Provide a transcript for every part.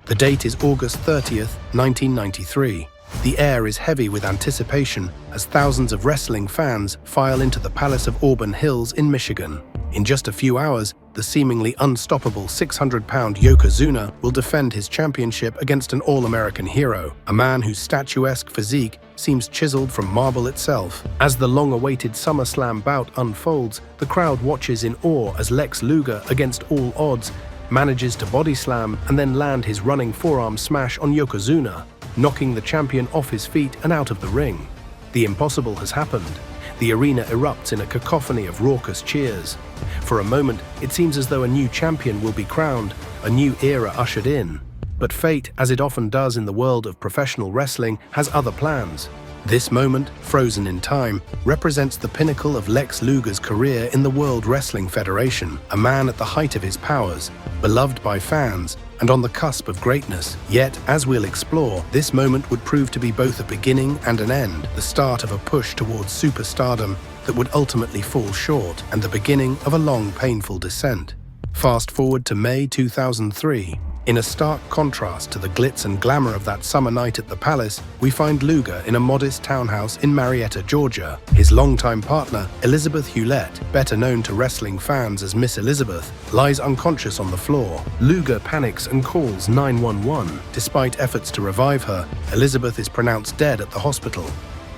The date is August 30th, 1993. The air is heavy with anticipation as thousands of wrestling fans file into the Palace of Auburn Hills in Michigan. In just a few hours, the seemingly unstoppable 600-pound Yokozuna will defend his championship against an all-American hero, a man whose statuesque physique seems chiseled from marble itself. As the long-awaited SummerSlam bout unfolds, the crowd watches in awe as Lex Luger, against all odds, manages to bodyslam and then land his running forearm smash on Yokozuna, knocking the champion off his feet and out of the ring. The impossible has happened. The arena erupts in a cacophony of raucous cheers. For a moment, it seems as though a new champion will be crowned, a new era ushered in. But fate, as it often does in the world of professional wrestling, has other plans. This moment, frozen in time, represents the pinnacle of Lex Luger's career in the World Wrestling Federation, a man at the height of his powers, beloved by fans, and on the cusp of greatness. Yet, as we'll explore, this moment would prove to be both a beginning and an end, the start of a push towards superstardom that would ultimately fall short, and the beginning of a long, painful descent. Fast forward to May 2003. In a stark contrast to the glitz and glamour of that summer night at the Palace, we find Luger in a modest townhouse in Marietta, Georgia. His longtime partner, Elizabeth Hewlett, better known to wrestling fans as Miss Elizabeth, lies unconscious on the floor. Luger panics and calls 911. Despite efforts to revive her, Elizabeth is pronounced dead at the hospital.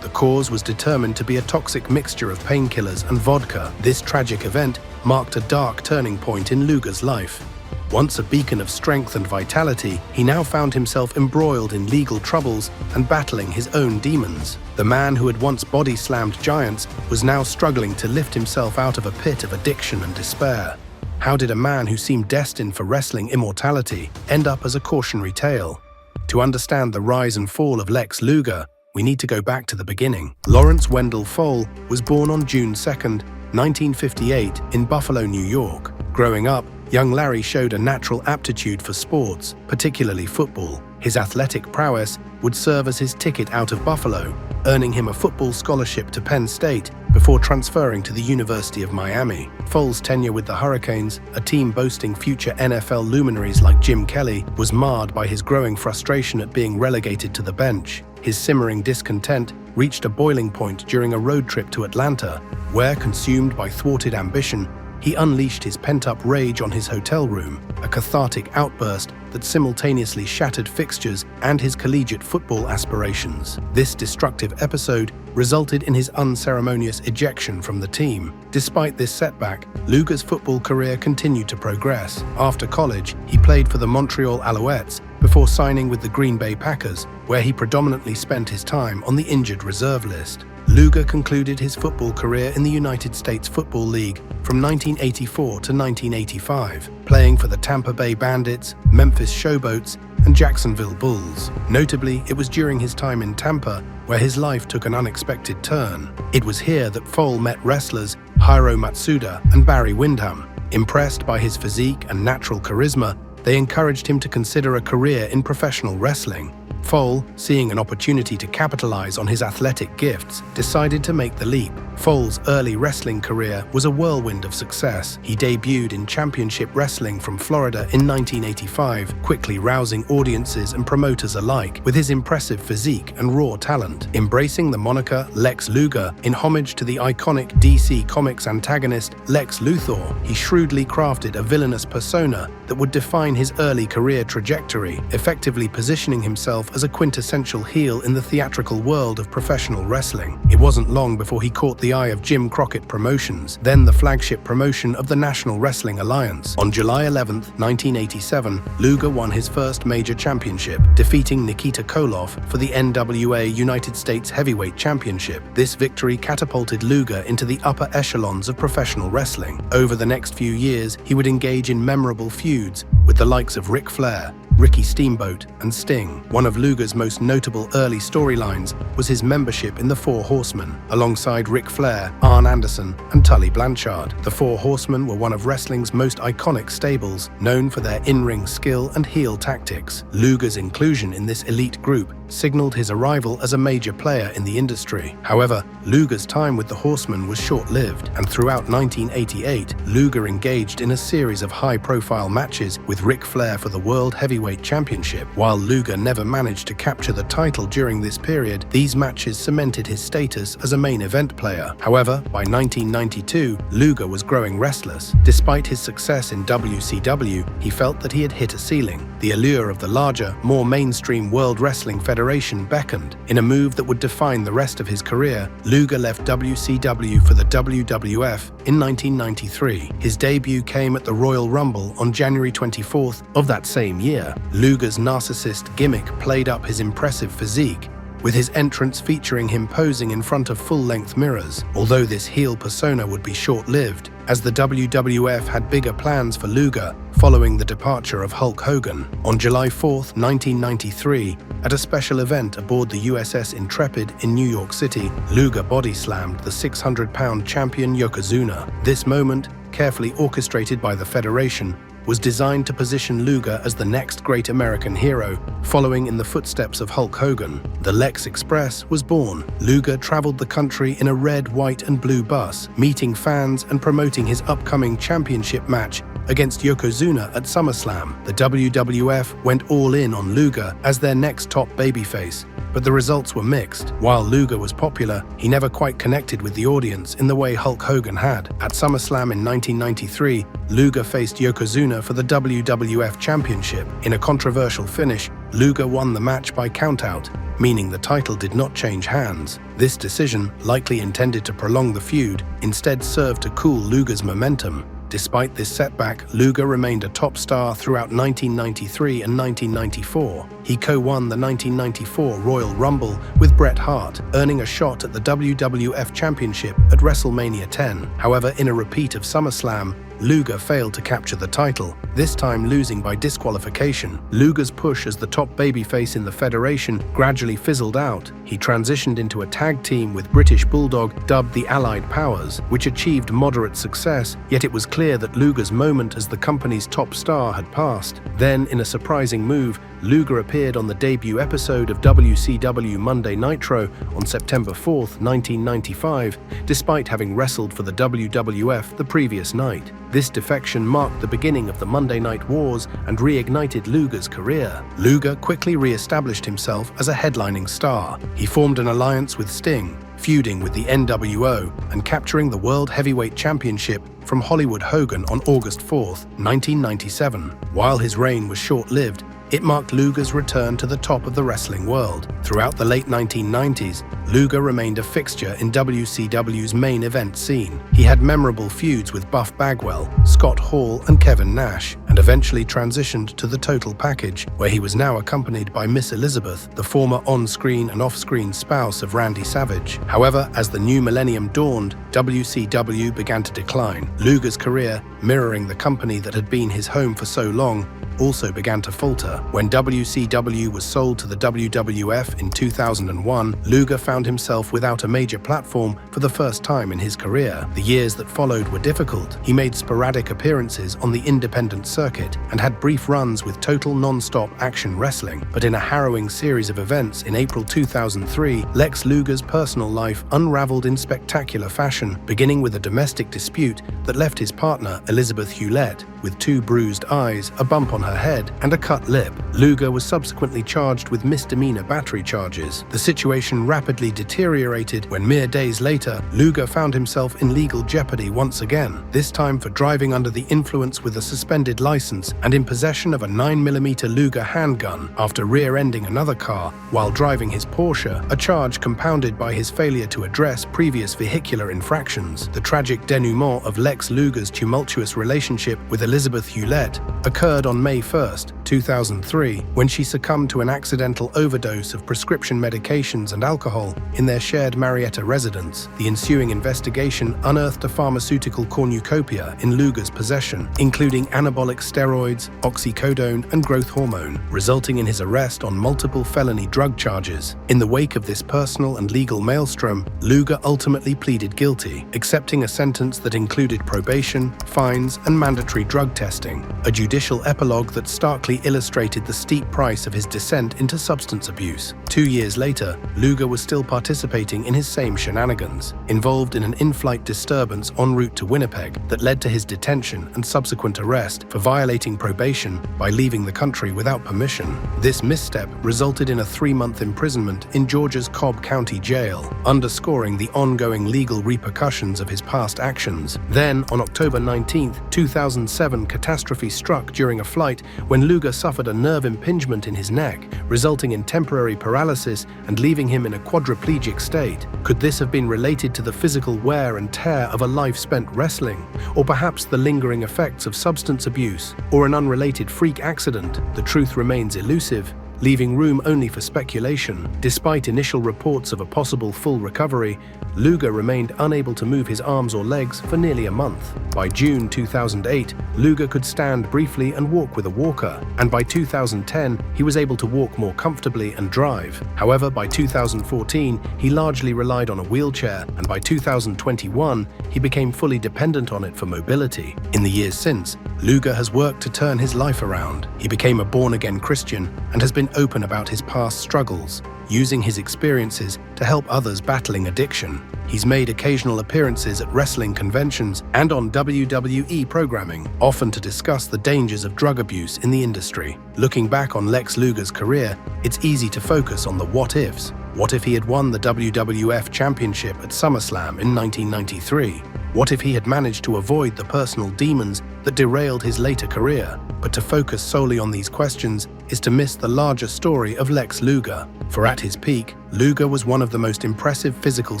The cause was determined to be a toxic mixture of painkillers and vodka. This tragic event marked a dark turning point in Luger's life. Once a beacon of strength and vitality, he now found himself embroiled in legal troubles and battling his own demons. The man who had once body-slammed giants was now struggling to lift himself out of a pit of addiction and despair. How did a man who seemed destined for wrestling immortality end up as a cautionary tale? To understand the rise and fall of Lex Luger, we need to go back to the beginning. Lawrence Wendell Fole was born on June 2, 1958, in Buffalo, New York. Growing up, young Larry showed a natural aptitude for sports, particularly football. His athletic prowess would serve as his ticket out of Buffalo, earning him a football scholarship to Penn State before transferring to the University of Miami. Fole's tenure with the Hurricanes, a team boasting future NFL luminaries like Jim Kelly, was marred by his growing frustration at being relegated to the bench. His simmering discontent reached a boiling point during a road trip to Atlanta, where, consumed by thwarted ambition, he unleashed his pent-up rage on his hotel room, a cathartic outburst that simultaneously shattered fixtures and his collegiate football aspirations. This destructive episode resulted in his unceremonious ejection from the team. Despite this setback, Luger's football career continued to progress. After college, he played for the Montreal Alouettes before signing with the Green Bay Packers, where he predominantly spent his time on the injured reserve list. Luger concluded his football career in the United States Football League from 1984 to 1985, playing for the Tampa Bay Bandits, Memphis Showboats, and Jacksonville Bulls. Notably, it was during his time in Tampa where his life took an unexpected turn. It was here that Fole met wrestlers Hiro Matsuda and Barry Windham. Impressed by his physique and natural charisma, they encouraged him to consider a career in professional wrestling. Fole, seeing an opportunity to capitalize on his athletic gifts, decided to make the leap. Fole's early wrestling career was a whirlwind of success. He debuted in championship wrestling from Florida in 1985, quickly rousing audiences and promoters alike with his impressive physique and raw talent. Embracing the moniker Lex Luger in homage to the iconic DC Comics antagonist Lex Luthor, he shrewdly crafted a villainous persona that would define his early career trajectory, effectively positioning himself as a quintessential heel in the theatrical world of professional wrestling. It wasn't long before he caught the eye of Jim Crockett Promotions, then the flagship promotion of the National Wrestling Alliance. On July 11, 1987, Luger won his first major championship, defeating Nikita Koloff for the NWA United States Heavyweight Championship. This victory catapulted Luger into the upper echelons of professional wrestling. Over the next few years, he would engage in memorable feuds with the likes of Ric Flair, Ricky Steamboat, and Sting. One of Luger's most notable early storylines was his membership in the Four Horsemen, alongside Ric Flair, Arn Anderson, and Tully Blanchard. The Four Horsemen were one of wrestling's most iconic stables, known for their in-ring skill and heel tactics. Luger's inclusion in this elite group signaled his arrival as a major player in the industry. However, Luger's time with the Horsemen was short-lived, and throughout 1988, Luger engaged in a series of high-profile matches with Ric Flair for the World Heavyweight Heavyweight Championship. While Luger never managed to capture the title during this period, these matches cemented his status as a main event player. However, by 1992, Luger was growing restless. Despite his success in WCW, he felt that he had hit a ceiling. The allure of the larger, more mainstream World Wrestling Federation beckoned. In a move that would define the rest of his career, Luger left WCW for the WWF in 1993. His debut came at the Royal Rumble on January 24th of that same year. Luger's narcissist gimmick played up his impressive physique, with his entrance featuring him posing in front of full-length mirrors. Although this heel persona would be short-lived, as the WWF had bigger plans for Luger following the departure of Hulk Hogan. On July 4th, 1993, at a special event aboard the USS Intrepid in New York City, Luger body-slammed the 600-pound champion Yokozuna. This moment, carefully orchestrated by the Federation, was designed to position Luger as the next great American hero, following in the footsteps of Hulk Hogan. The Lex Express was born. Luger traveled the country in a red, white, and blue bus, meeting fans and promoting his upcoming championship match against Yokozuna at SummerSlam. The WWF went all in on Luger as their next top babyface, but the results were mixed. While Luger was popular, he never quite connected with the audience in the way Hulk Hogan had. At SummerSlam in 1993, Luger faced Yokozuna for the WWF Championship. In a controversial finish, Luger won the match by countout, meaning the title did not change hands. This decision, likely intended to prolong the feud, instead served to cool Luger's momentum. Despite this setback, Luger remained a top star throughout 1993 and 1994. He co-won the 1994 Royal Rumble with Bret Hart, earning a shot at the WWF Championship at WrestleMania 10. However, in a repeat of SummerSlam, Luger failed to capture the title, this time losing by disqualification. Luger's push as the top babyface in the Federation gradually fizzled out. He transitioned into a tag team with British Bulldog, dubbed the Allied Powers, which achieved moderate success, yet it was clear that Luger's moment as the company's top star had passed. Then, in a surprising move, Luger appeared on the debut episode of WCW Monday Nitro on September 4th, 1995, despite having wrestled for the WWF the previous night. This defection marked the beginning of the Monday Night Wars and reignited Luger's career. Luger quickly re-established himself as a headlining star. He formed an alliance with Sting, feuding with the NWO and capturing the World Heavyweight Championship from Hollywood Hogan on August 4th, 1997. While his reign was short-lived, it marked Luger's return to the top of the wrestling world. Throughout the late 1990s, Luger remained a fixture in WCW's main event scene. He had memorable feuds with Buff Bagwell, Scott Hall, and Kevin Nash, and eventually transitioned to the Total Package, where he was now accompanied by Miss Elizabeth, the former on-screen and off-screen spouse of Randy Savage. However, as the new millennium dawned, WCW began to decline. Luger's career, mirroring the company that had been his home for so long, also began to falter. When WCW was sold to the WWF in 2001, Luger found himself without a major platform for the first time in his career. The years that followed were difficult. He made sporadic appearances on the independent circuit and had brief runs with Total Non-Stop Action Wrestling. But in a harrowing series of events in April 2003, Lex Luger's personal life unraveled in spectacular fashion, beginning with a domestic dispute that left his partner, Elizabeth Hewlett, with 2 bruised eyes, a bump on her head, and a cut lip. Luger was subsequently charged with misdemeanor battery charges. The situation rapidly deteriorated when mere days later, Luger found himself in legal jeopardy once again, this time for driving under the influence with a suspended license and in possession of a 9mm Luger handgun after rear-ending another car while driving his Porsche, a charge compounded by his failure to address previous vehicular infractions. The tragic denouement of Lex Luger's tumultuous relationship with Elizabeth Hewlett occurred on May 1st, 2003, when she succumbed to an accidental overdose of prescription medications and alcohol in their shared Marietta residence. The ensuing investigation unearthed a pharmaceutical cornucopia in Luger's possession, including anabolic steroids, oxycodone, and growth hormone, resulting in his arrest on multiple felony drug charges. In the wake of this personal and legal maelstrom, Luger ultimately pleaded guilty, accepting a sentence that included probation, fines, and mandatory drug drug testing, a judicial epilogue that starkly illustrated the steep price of his descent into substance abuse. 2 years later, Luger was still participating in his same shenanigans, involved in an in-flight disturbance en route to Winnipeg that led to his detention and subsequent arrest for violating probation by leaving the country without permission. This misstep resulted in a 3-month imprisonment in Georgia's Cobb County Jail, underscoring the ongoing legal repercussions of his past actions. Then, on October 19, 2007, catastrophe struck during a flight when Luger suffered a nerve impingement in his neck, resulting in temporary paralysis and leaving him in a quadriplegic state. Could this have been related to the physical wear and tear of a life spent wrestling, or perhaps the lingering effects of substance abuse, or an unrelated freak accident? The truth remains elusive, leaving room only for speculation. Despite initial reports of a possible full recovery, Luger remained unable to move his arms or legs for nearly a month. By June 2008, Luger could stand briefly and walk with a walker, and by 2010, he was able to walk more comfortably and drive. However, by 2014, he largely relied on a wheelchair, and by 2021, he became fully dependent on it for mobility. In the years since, Luger has worked to turn his life around. He became a born-again Christian and has been open about his past struggles, using his experiences to help others battling addiction. He's made occasional appearances at wrestling conventions and on WWE programming, often to discuss the dangers of drug abuse in the industry. Looking back on Lex Luger's career, it's easy to focus on the what-ifs. What if he had won the WWF Championship at SummerSlam in 1993? What if he had managed to avoid the personal demons that derailed his later career? But to focus solely on these questions is to miss the larger story of Lex Luger. For at his peak, Luger was one of the most impressive physical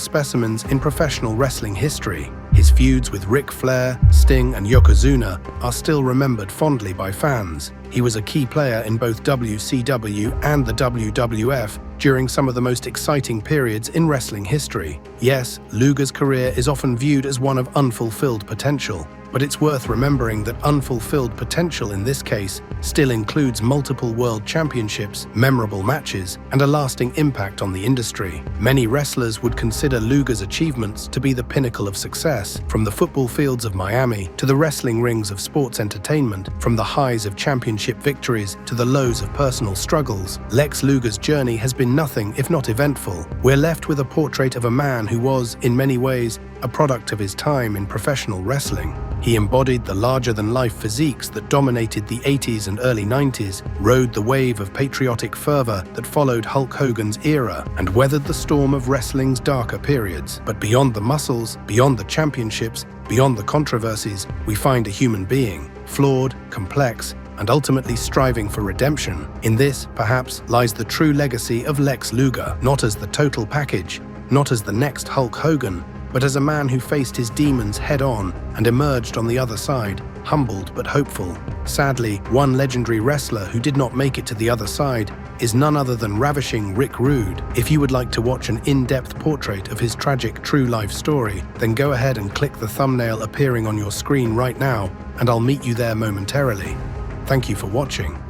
specimens in professional wrestling history. His feuds with Ric Flair, Sting, and Yokozuna are still remembered fondly by fans. He was a key player in both WCW and the WWF during some of the most exciting periods in wrestling history. Yes, Luger's career is often viewed as one of unfulfilled potential, but it's worth remembering that unfulfilled potential in this case still includes multiple world championships, memorable matches, and a lasting impact on the industry. Many wrestlers would consider Luger's achievements to be the pinnacle of success, from the football fields of Miami to the wrestling rings of sports entertainment, from the highs of championship victories to the lows of personal struggles. Lex Luger's journey has been nothing if not eventful. We're left with a portrait of a man who was, in many ways, a product of his time in professional wrestling. He embodied the larger-than-life physiques that dominated the 80s and early 90s, rode the wave of patriotic fervor that followed Hulk Hogan's era, and weathered the storm of wrestling's darker periods. But beyond the muscles, beyond the championships, beyond the controversies, we find a human being, flawed, complex, and ultimately striving for redemption. In this, perhaps, lies the true legacy of Lex Luger, not as the total package, not as the next Hulk Hogan, but as a man who faced his demons head-on and emerged on the other side, humbled but hopeful. Sadly, one legendary wrestler who did not make it to the other side is none other than ravishing Rick Rude. If you would like to watch an in-depth portrait of his tragic true-life story, then go ahead and click the thumbnail appearing on your screen right now, and I'll meet you there momentarily. Thank you for watching.